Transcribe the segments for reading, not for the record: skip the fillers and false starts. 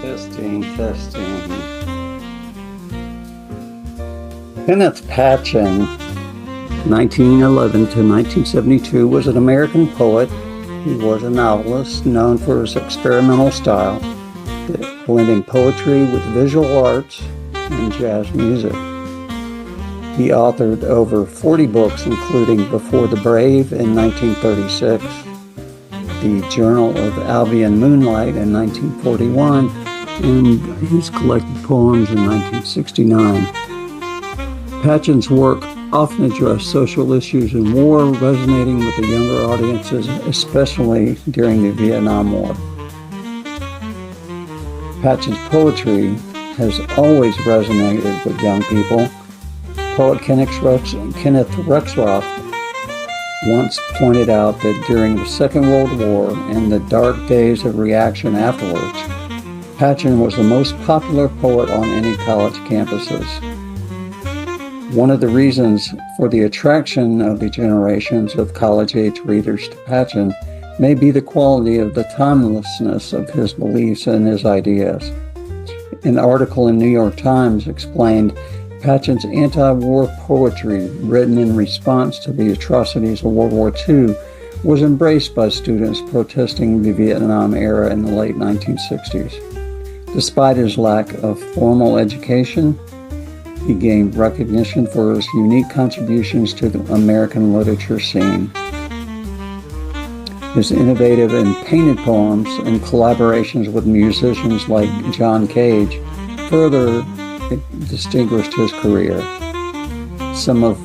Testing, testing. Kenneth Patchen, 1911 to 1972, was an American poet. He was a novelist known for his experimental style, blending poetry with visual arts and jazz music. He authored over 40 books, including Before the Brave in 1936, The Journal of Albion Moonlight in 1941, and his collected poems in 1969. Patchen's work often addressed social issues in war, resonating with the younger audiences, especially during the Vietnam War. Patchen's poetry has always resonated with young people. Poet Kenneth Rexroth once pointed out that during the Second World War and the dark days of reaction afterwards, Patchen was the most popular poet on any college campuses. One of the reasons for the attraction of the generations of college-age readers to Patchen may be the quality of the timelessness of his beliefs and his ideas. An article in New York Times explained Patchen's anti-war poetry, written in response to the atrocities of World War II, was embraced by students protesting the Vietnam era in the late 1960s. Despite his lack of formal education, he gained recognition for his unique contributions to the American literature scene. His innovative and painted poems and collaborations with musicians like John Cage further distinguished his career. Some of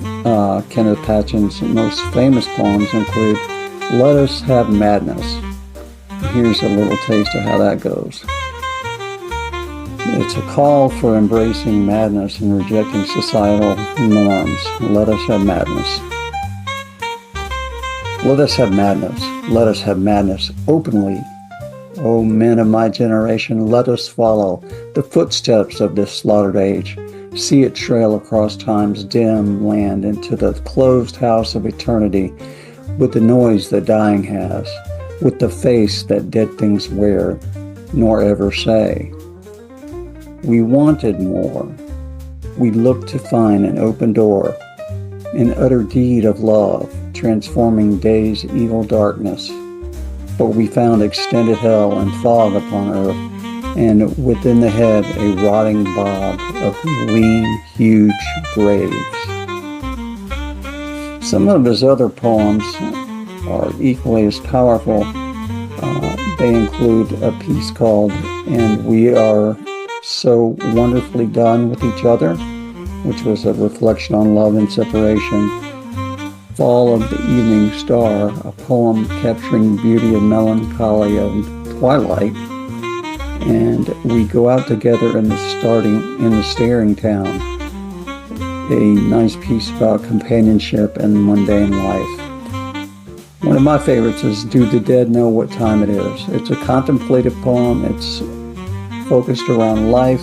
Kenneth Patchen's most famous poems include Let Us Have Madness. Here's a little taste of how that goes. It's a call for embracing madness and rejecting societal norms. Let us have madness. Let us have madness. Let us have madness openly. O men of my generation, let us follow the footsteps of this slaughtered age. See it trail across time's dim land into the closed house of eternity, with the noise that dying has, with the face that dead things wear, nor ever say. We wanted more. We looked to find an open door, an utter deed of love, transforming day's evil darkness. But we found extended hell and fog upon earth, and within the head a rotting bog of lean, huge graves. Some of his other poems are equally as powerful. They include a piece called And We Are So Wonderfully Done with Each Other, which was a reflection on love and separation. Fall of the Evening Star, a poem capturing the beauty of melancholy of twilight. And We Go Out Together in the Staring Town, a nice piece about companionship and mundane life. One of my favorites is Do the Dead Know What Time It Is? It's a contemplative poem. It's focused around life,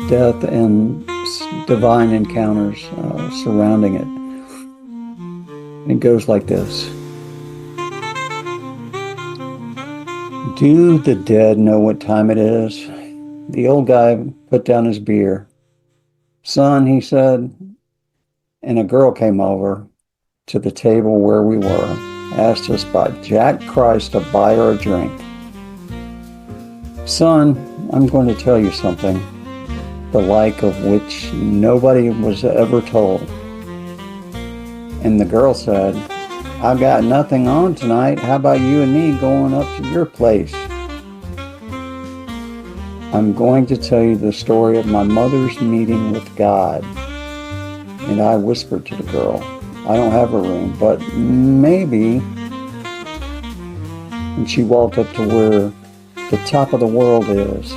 death, and divine encounters surrounding it. It goes like this. Do the dead know what time it is? The old guy put down his beer. Son, he said, and a girl came over to the table where we were, asked us by Jack Christ to buy her a drink. Son, I'm going to tell you something, the like of which nobody was ever told. And the girl said, I got nothing on tonight. How about you and me going up to your place? I'm going to tell you the story of my mother's meeting with God. And I whispered to the girl, I don't have a room, but maybe. And she walked up to where the top of the world is.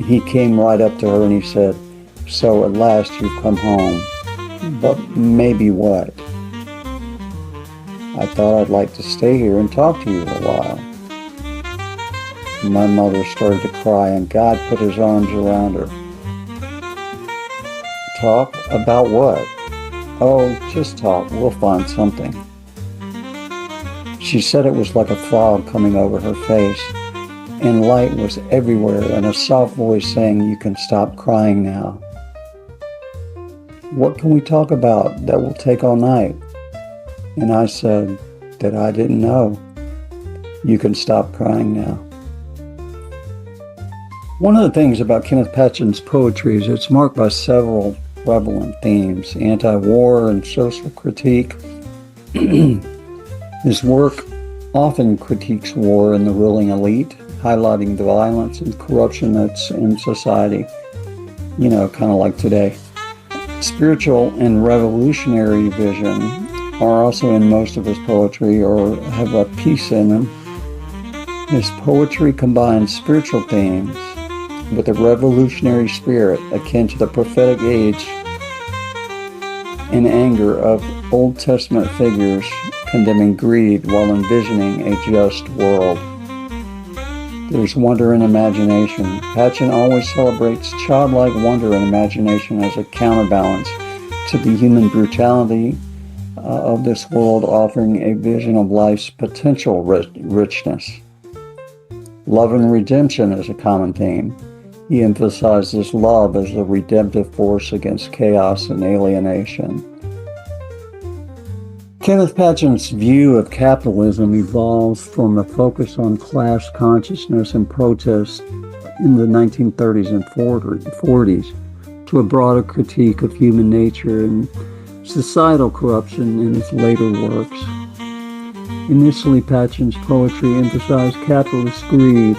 He came right up to her and he said, so at last you've come home. But maybe what? I thought I'd like to stay here and talk to you a while. My mother started to cry and God put his arms around her. Talk about what? Oh, just talk. We'll find something. She said it was like a fog coming over her face. and light was everywhere, and a soft voice saying, "You can stop crying now." "What can we talk about that will take all night?" And I said that I didn't know. "You can stop crying now." One of the things about Kenneth Patchen's poetry is it's marked by several prevalent themes: anti-war and social critique. His work often critiques war and the ruling elite, highlighting the violence and corruption that's in society, kind of like today. Spiritual and revolutionary vision are also in most of his poetry, or have a piece in them. His poetry combines spiritual themes with a revolutionary spirit akin to the prophetic age and anger of Old Testament figures condemning greed while envisioning a just world. There's wonder and imagination. Patchen always celebrates childlike wonder and imagination as a counterbalance to the human brutality of this world, offering a vision of life's potential richness. Love and redemption is a common theme. He emphasizes love as a redemptive force against chaos and alienation. Kenneth Patchen's view of capitalism evolves from the focus on class consciousness and protest in the 1930s and 40s to a broader critique of human nature and societal corruption in his later works. Initially, Patchen's poetry emphasized capitalist greed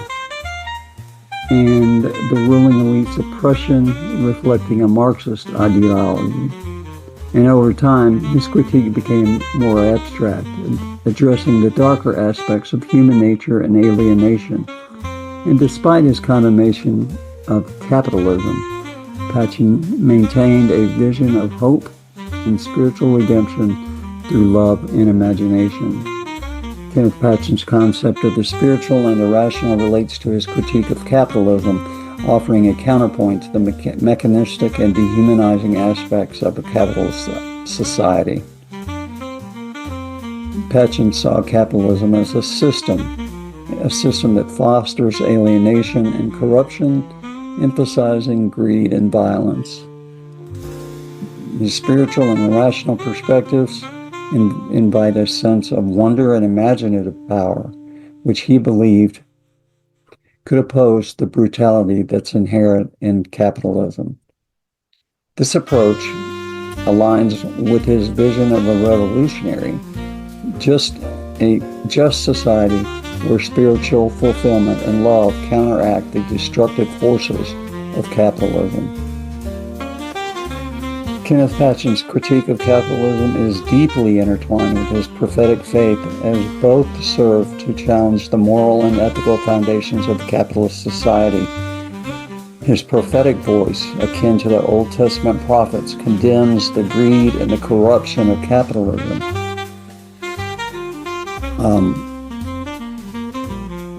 and the ruling elite's oppression, reflecting a Marxist ideology. And over time, his critique became more abstract, addressing the darker aspects of human nature and alienation. And despite his condemnation of capitalism, Patchen maintained a vision of hope and spiritual redemption through love and imagination. Kenneth Patchen's concept of the spiritual and irrational relates to his critique of capitalism, offering a counterpoint to the mechanistic and dehumanizing aspects of a capitalist society. Patchen saw capitalism as a system that fosters alienation and corruption, emphasizing greed and violence. His spiritual and irrational perspectives invite a sense of wonder and imaginative power, which he believed could oppose the brutality that's inherent in capitalism. This approach aligns with his vision of a revolutionary, just society where spiritual fulfillment and love counteract the destructive forces of capitalism. Kenneth Patchen's critique of capitalism is deeply intertwined with his prophetic faith, as both serve to challenge the moral and ethical foundations of capitalist society. His prophetic voice, akin to the Old Testament prophets, condemns the greed and the corruption of capitalism,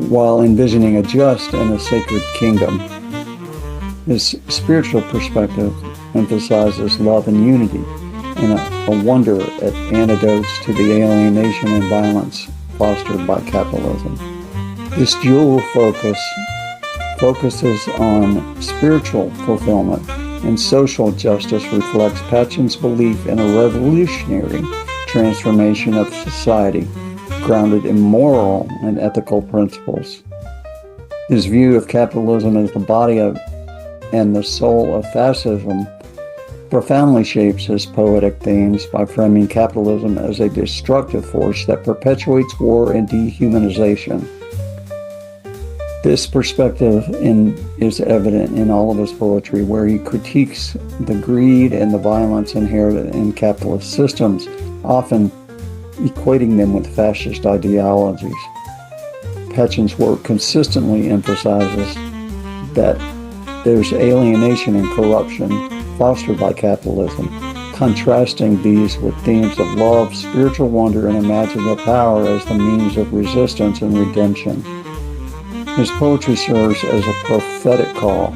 while envisioning a just and a sacred kingdom. His spiritual perspective emphasizes love and unity, and a wonder at antidotes to the alienation and violence fostered by capitalism. This dual focuses on spiritual fulfillment and social justice, reflects Patchen's belief in a revolutionary transformation of society grounded in moral and ethical principles. His view of capitalism as the body of and the soul of fascism profoundly shapes his poetic themes by framing capitalism as a destructive force that perpetuates war and dehumanization. This perspective is evident in all of his poetry, where he critiques the greed and the violence inherent in capitalist systems, often equating them with fascist ideologies. Patchen's work consistently emphasizes that there's alienation and corruption fostered by capitalism, contrasting these with themes of love, spiritual wonder, and imaginative power as the means of resistance and redemption. His poetry serves as a prophetic call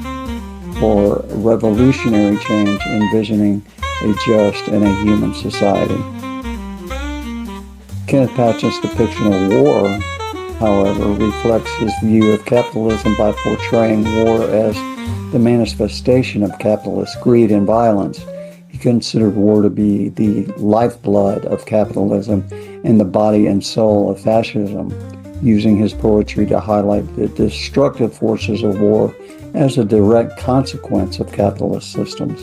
for revolutionary change, envisioning a just and a human society. Kenneth Patchen's depiction of war however, reflects his view of capitalism by portraying war as the manifestation of capitalist greed and violence. He considered war to be the lifeblood of capitalism and the body and soul of fascism, using his poetry to highlight the destructive forces of war as a direct consequence of capitalist systems.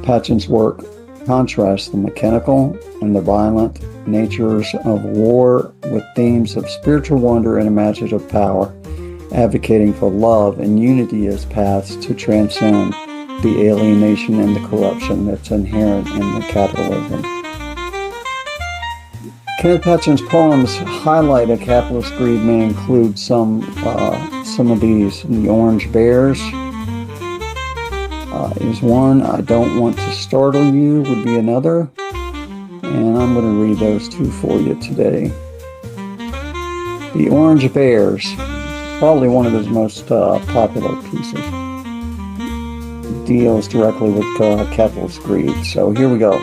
Patchen's work contrasts the mechanical and the violent natures of war with themes of spiritual wonder and imaginative power, advocating for love and unity as paths to transcend the alienation and the corruption that's inherent in the capitalism. Kenneth Patchen's poems highlight a capitalist greed may include some of these. The Orange Bears is one. I Don't Want to Startle You would be another. And I'm going to read those two for you today. The Orange Bears, probably one of his most popular pieces, deals directly with capitalist greed. So here we go.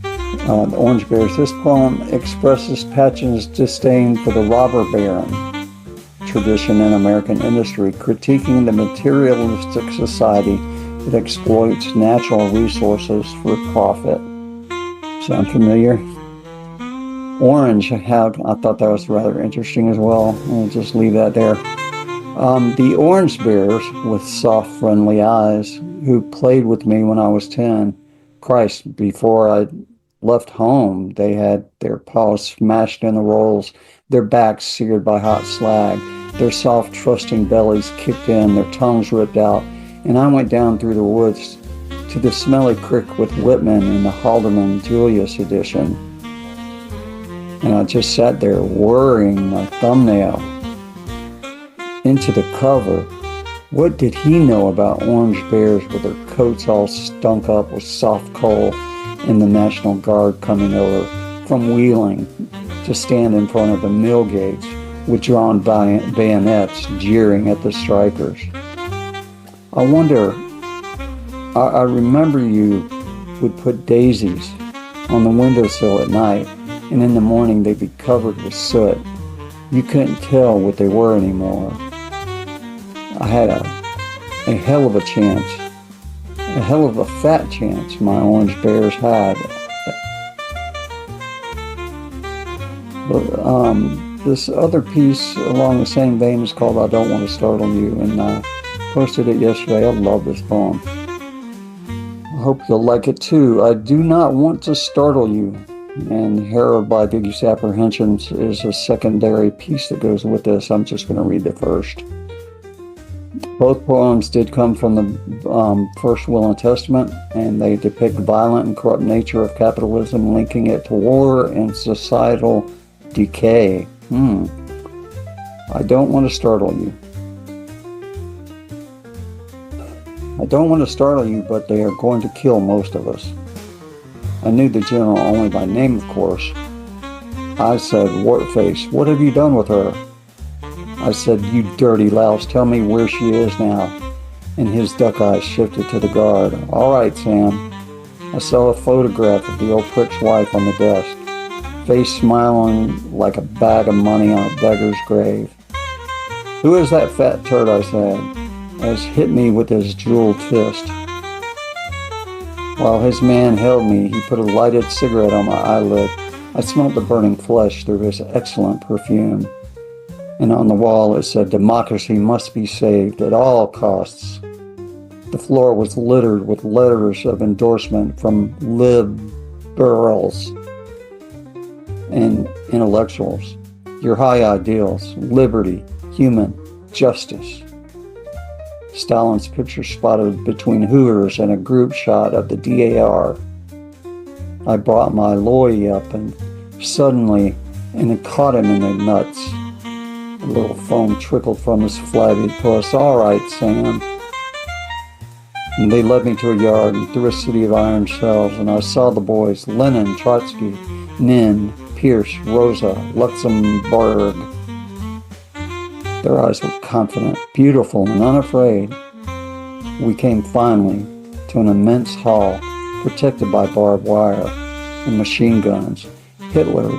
The Orange Bears. This poem expresses Patchen's disdain for the robber baron tradition in American industry, critiquing the materialistic society that exploits natural resources for profit. Sound familiar? Orange, I thought that was rather interesting as well. I'll just leave that there. The Orange Bears with soft, friendly eyes, who played with me when I was 10. Christ, before I left home, they had their paws smashed in the rolls, their backs seared by hot slag, their soft, trusting bellies kicked in, their tongues ripped out, and I went down through the woods to the smelly creek with Whitman in the Haldeman Julius edition. And I just sat there worrying my thumbnail into the cover. What did he know about orange bears with their coats all stunk up with soft coal and the National Guard coming over from Wheeling to stand in front of the mill gates with drawn bayonets jeering at the strikers? I wonder, I remember you would put daisies on the windowsill at night, and in the morning they'd be covered with soot. You couldn't tell what they were anymore. I had a hell of a chance, a hell of a fat chance my orange bears had. But this other piece along the same vein is called I Don't Want to Startle You, and I posted it yesterday. I love this poem. I hope you'll like it too. I do not want to startle you, and Herald by Biggest Apprehensions is a secondary piece that goes with this. I'm just going to read the first. Both poems did come from the First Will and Testament, and they depict the violent and corrupt nature of capitalism, linking it to war and societal decay. I don't want to startle you. I don't want to startle you, but they are going to kill most of us. I knew the general only by name, of course. I said, Wartface, what have you done with her? I said, you dirty louse, tell me where she is now. And his duck eyes shifted to the guard. All right, Sam. I saw a photograph of the old prick's wife on the desk, face smiling like a bag of money on a beggar's grave. Who is that fat turd, I said, as hit me with his jeweled fist. While his man held me, he put a lighted cigarette on my eyelid. I smelled the burning flesh through his excellent perfume. And on the wall it said, democracy must be saved at all costs. The floor was littered with letters of endorsement from liberals and intellectuals. Your high ideals, liberty, human justice. Stalin's picture spotted between Hoovers and a group shot of the DAR. I brought my lorry up and it caught him in the nuts. A little foam trickled from his flabby puss. All right, Sam. And they led me to a yard and through a city of iron cells, and I saw the boys, Lenin, Trotsky, Nin, Pierce, Rosa, Luxemburg. Their eyes were confident, beautiful, and unafraid. We came finally to an immense hall protected by barbed wire and machine guns. Hitler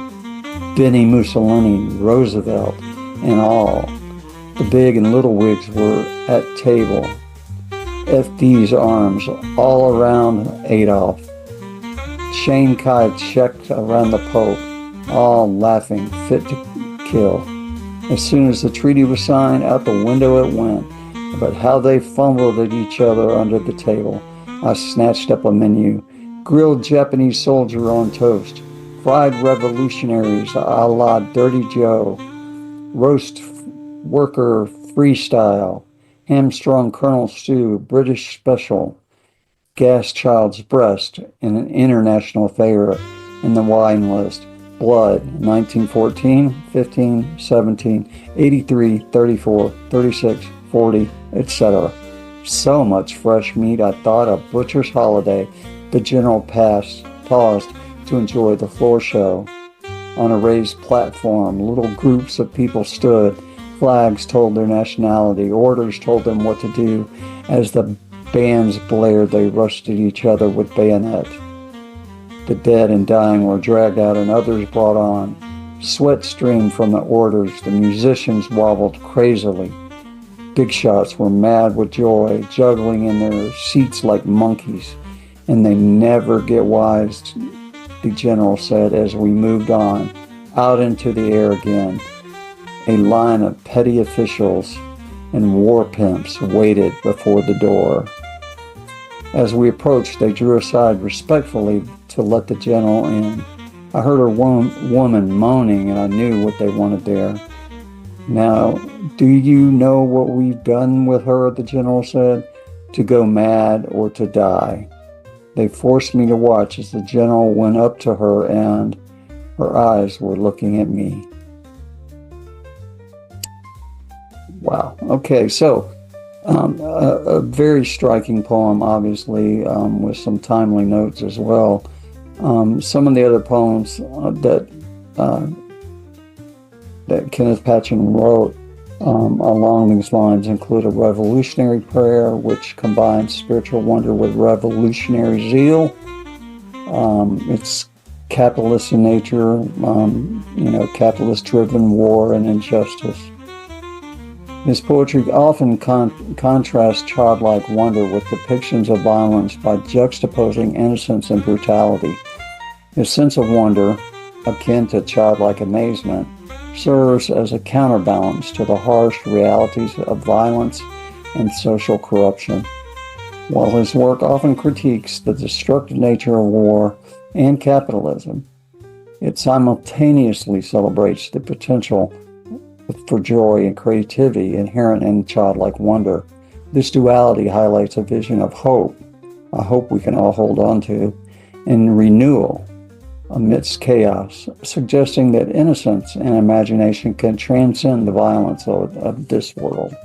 Benny Mussolini, Roosevelt, and all. The big and little wigs were at table. FD's arms all around Adolf. Shane Kai checked around the Pope, all laughing, fit to kill. As soon as the treaty was signed, out the window it went. But how they fumbled at each other under the table. I snatched up a menu. Grilled Japanese soldier on toast. Fried revolutionaries a la Dirty Joe. Roast worker freestyle. Hamstrung Colonel Stew, British special. Gas child's breast in an international favorite in the wine list. Blood, 1914, 15, 17, 83, 34, 36, 40, etc. So much fresh meat, I thought a butcher's holiday. The general paused to enjoy the floor show. On a raised platform, little groups of people stood. Flags told their nationality. Orders told them what to do. As the bands blared, they rushed at each other with bayonets. The dead and dying were dragged out and others brought on. Sweat streamed from the orders. The musicians wobbled crazily. Big shots were mad with joy, juggling in their seats like monkeys. And they never get wise, the general said as we moved on, out into the air again. A line of petty officials and war pimps waited before the door. As we approached, they drew aside respectfully to let the general in. I heard a woman moaning, and I knew what they wanted there. Now, do you know what we've done with her, the general said? To go mad or to die. They forced me to watch as the general went up to her, and her eyes were looking at me. Wow. Okay, so a very striking poem, obviously, with some timely notes as well. Some of the other poems that Kenneth Patchen wrote along these lines include a revolutionary prayer, which combines spiritual wonder with revolutionary zeal. It's capitalist in nature, capitalist-driven war and injustice. His poetry often contrasts childlike wonder with depictions of violence by juxtaposing innocence and brutality. His sense of wonder, akin to childlike amazement, serves as a counterbalance to the harsh realities of violence and social corruption. While his work often critiques the destructive nature of war and capitalism, it simultaneously celebrates the potential for joy and creativity inherent in childlike wonder. This duality highlights a vision of hope, a hope we can all hold on to, and renewal amidst chaos, suggesting that innocence and imagination can transcend the violence of this world.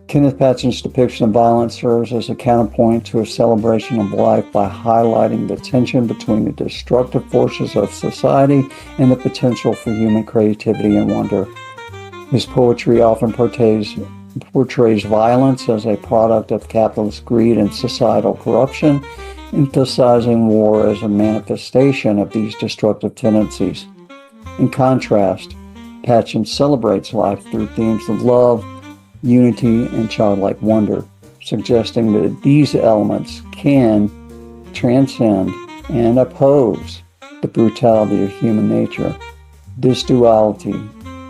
Kenneth Patchen's depiction of violence serves as a counterpoint to a celebration of life by highlighting the tension between the destructive forces of society and the potential for human creativity and wonder. His poetry often portrays violence as a product of capitalist greed and societal corruption, emphasizing war as a manifestation of these destructive tendencies. In contrast, Patchen celebrates life through themes of love, unity, and childlike wonder, suggesting that these elements can transcend and oppose the brutality of human nature. This duality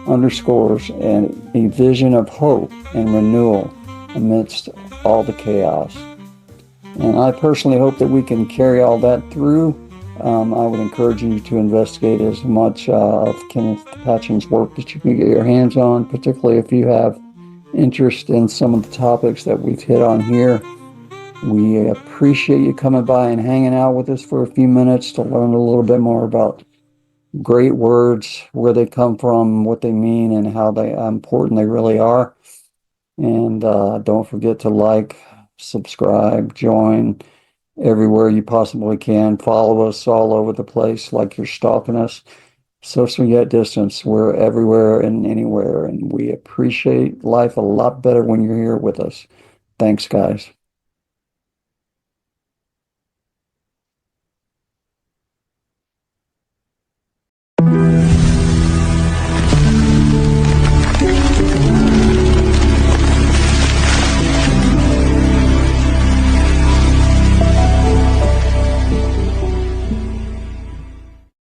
underscores a vision of hope and renewal amidst all the chaos. And I personally hope that we can carry all that through. I would encourage you to investigate as much of Kenneth Patchen's work that you can get your hands on, particularly if you have interest in some of the topics that we've hit on here. We appreciate you coming by and hanging out with us for a few minutes to learn a little bit more about great words, where they come from, what they mean, and how important they really are. And don't forget to like, subscribe, join everywhere you possibly can. Follow us all over the place like you're stalking us. Social yet distanced. We're everywhere and anywhere, and we appreciate life a lot better when you're here with us. Thanks, guys.